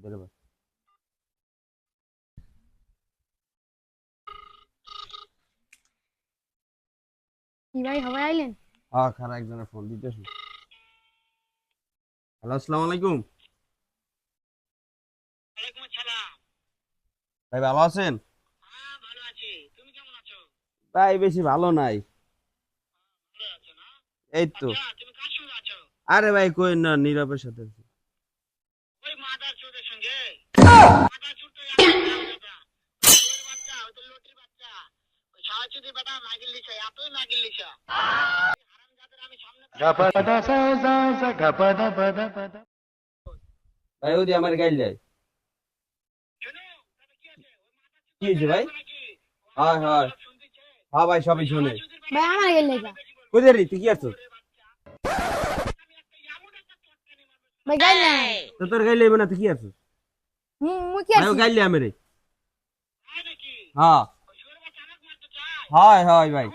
ধরে বস। কি ভাই সবাই আইলেন? হ্যাঁ, খারা একজনের ফোন দিতেছি। হ্যালো, আসসালামু আলাইকুম। ওয়ালাইকুম আসসালাম। ভাই ভালো আছেন? হ্যাঁ, ভালো আছি। তুমি কেমন আছো? ভাই বেশি ভালো নাই। ভালো আছো না? এই তো। আচ্ছা, তুমি কার সঙ্গে আছো? আরে ভাই কই না, নীরবের সাথে আছি। ওই মাদার চোদের সঙ্গে। মাদার চোদ তো একটা হারামজাদা। ওই চোরের বাচ্চা, ওই তো লটির বাচ্চা। ওই শাহচুদি বেটা মাগির লিসা, এতই মাগির লিসা। ওই হারামজাদার আমি সামনে ভাই ওদি আমার গাইল যায়। শোনো, তবে কি আছে? ওই মাদার চোদ কি হয়েছে ভাই? দেখো নাকি? ও হয় আমার হয়। সব শুনতেছে। হ্যাঁ ভাই, সবই শুনে। শাহচুদির ভাই বেটা আমার গেল লেগা। বেশি বলবো। কোথায় রে তুই, কি আছো? চোরের বাচ্চা। আমি একটা এমন একটা চটকানি মারবো। ভাই গাইল নাই। তো তোর গাইলে এবে না, তুই কি আছো? মুই কি ভাই ও আছি? গাইলে আমি রে। তাই নাকি? হ্যাঁ ওই চোরের বাচ্চা আমাকে মারতে চায়? হয় হয় ভাই।